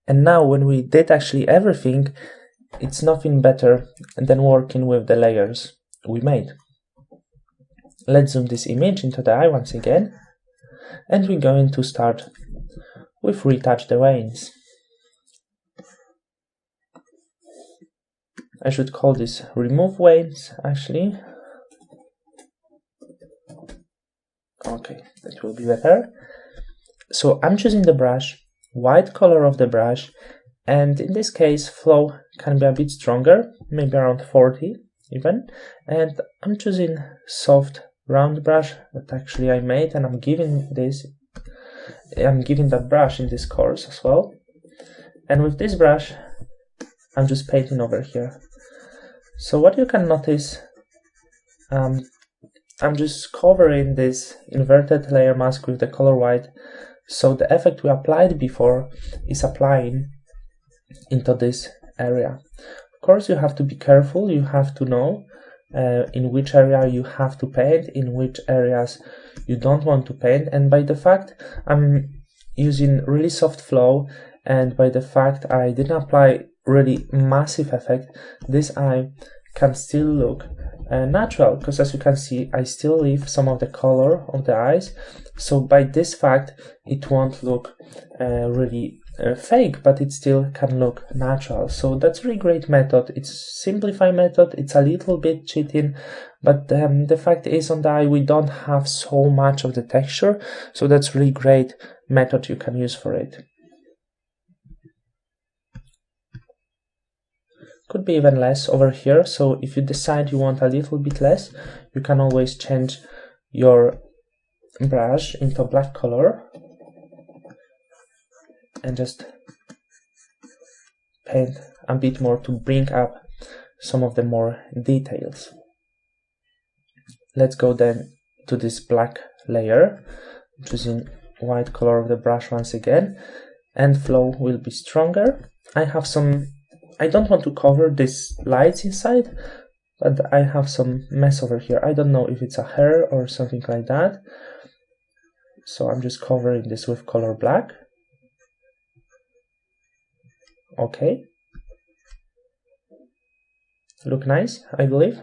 And now when we did actually everything, it's nothing better than working with the layers we made. Let's zoom this image into the eye once again, and we're going to start with retouch the veins. I should call this remove veins actually. Okay, that will be better. So I'm choosing the brush, white color of the brush, and in this case flow can be a bit stronger, maybe around 40 even, and I'm choosing soft round brush that actually I made, and I'm giving that brush in this course as well. And with this brush I'm just painting over here. So what you can notice, I'm just covering this inverted layer mask with the color white, so the effect we applied before is applying into this area. Of course, you have to be careful, you have to know in which area you have to paint, in which areas you don't want to paint, and by the fact I'm using really soft flow, and by the fact I didn't apply really massive effect, this eye can still look natural, because as you can see I still leave some of the color of the eyes, so by this fact it won't look really fake, but it still can look natural. So that's a really great method. It's a simplified method, it's a little bit cheating, but the fact is on the eye we don't have so much of the texture, so that's a really great method you can use for it. Could be even less over here, so if you decide you want a little bit less, you can always change your brush into black color and just paint a bit more to bring up some of the more details. Let's go then to this black layer, choosing white color of the brush once again, and flow will be stronger. I don't want to cover these lights inside, but I have some mess over here. I don't know if it's a hair or something like that, so I'm just covering this with color black. Okay, look nice, I believe.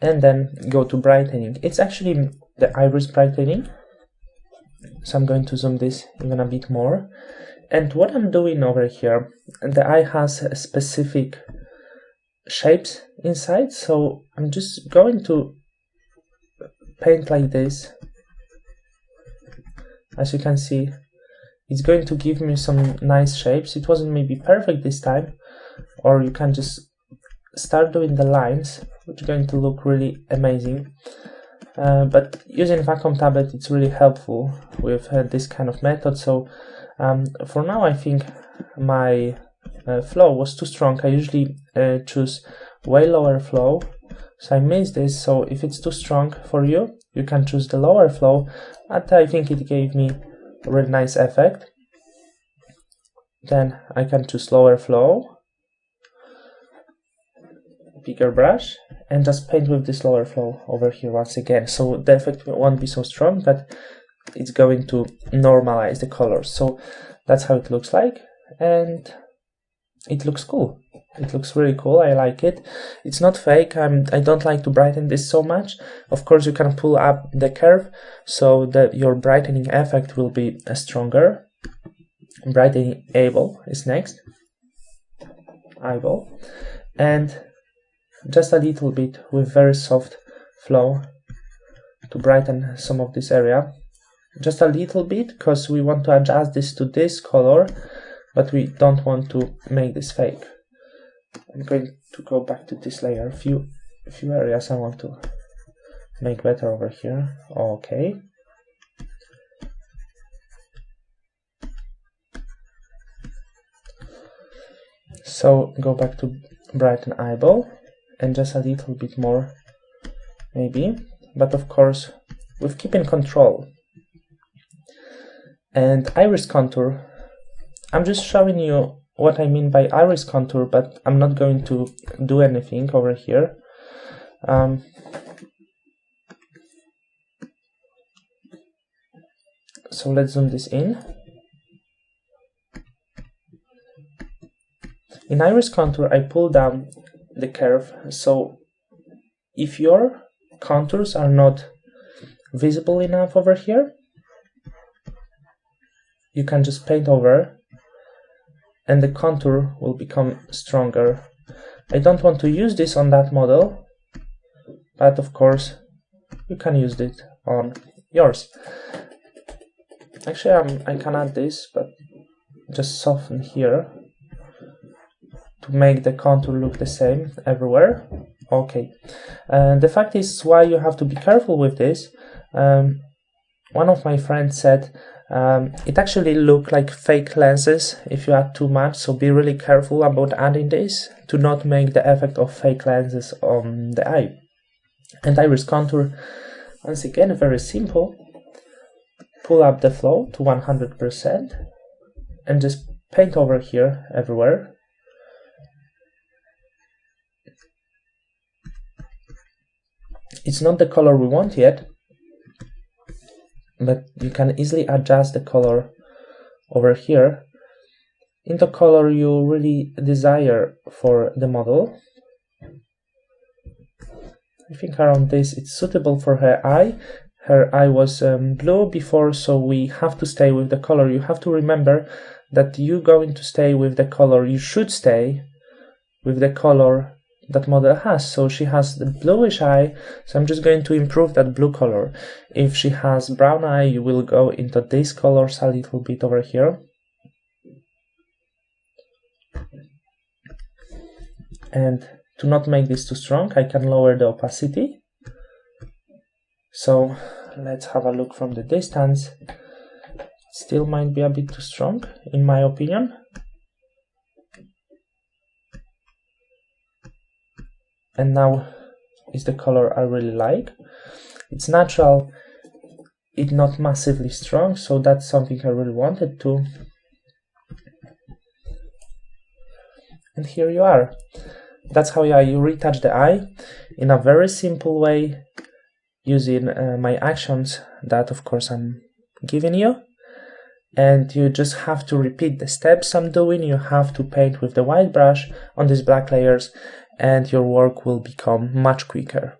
And then go to brightening. It's actually the iris brightening, so I'm going to zoom this even a bit more. And what I'm doing over here, the eye has specific shapes inside, so I'm just going to paint like this. As you can see, it's going to give me some nice shapes. It wasn't maybe perfect this time, or you can just start doing the lines, which are going to look really amazing. But using vacuum tablet, it's really helpful with this kind of method. So for now, I think my flow was too strong. I usually choose way lower flow, so I missed this. So if it's too strong for you, you can choose the lower flow, but I think it gave me a really nice effect. Then I can choose lower flow, bigger brush, and just paint with this lower flow over here once again. So the effect won't be so strong, but it's going to normalize the colors. So that's how it looks like, and it looks cool. It looks really cool. I like it. It's not fake. I don't like to brighten this so much. Of course, you can pull up the curve so that your brightening effect will be stronger. Brightening eyeball is next. Eyeball, and just a little bit with very soft flow to brighten some of this area. Just a little bit, because we want to adjust this to this color, but we don't want to make this fake. I'm going to go back to this layer. A few areas I want to make better over here. Okay. So go back to brighten eyeball, and just a little bit more maybe, but of course with keeping control. And iris contour, I'm just showing you what I mean by iris contour, but I'm not going to do anything over here. So let's zoom this in. In iris contour, I pull down the curve, so if your contours are not visible enough over here, you can just paint over and the contour will become stronger. I don't want to use this on that model, but of course you can use it on yours. Actually, I can add this, but just soften here to make the contour look the same everywhere. Okay, the fact is why you have to be careful with this. One of my friends said it actually look like fake lenses if you add too much, so be really careful about adding this to not make the effect of fake lenses on the eye. And iris contour, once again, very simple. Pull up the flow to 100% and just paint over here everywhere. It's not the color we want yet, but you can easily adjust the color over here in the color you really desire for the model. I think around this it's suitable for her eye. Her eye was blue before, so we have to stay with the color. You have to remember that you're going to stay with the color. You should stay with the color that model has. So she has the bluish eye, so I'm just going to improve that blue color. If she has brown eye, you will go into these colors a little bit over here. And to not make this too strong, I can lower the opacity. So let's have a look from the distance. It still might be a bit too strong, in my opinion. And now is the color I really like. It's natural, it's not massively strong, so that's something I really wanted to. And here you are. That's how you retouch the eye in a very simple way, using my actions that of course I'm giving you. And you just have to repeat the steps I'm doing. You have to paint with the white brush on these black layers, and your work will become much quicker.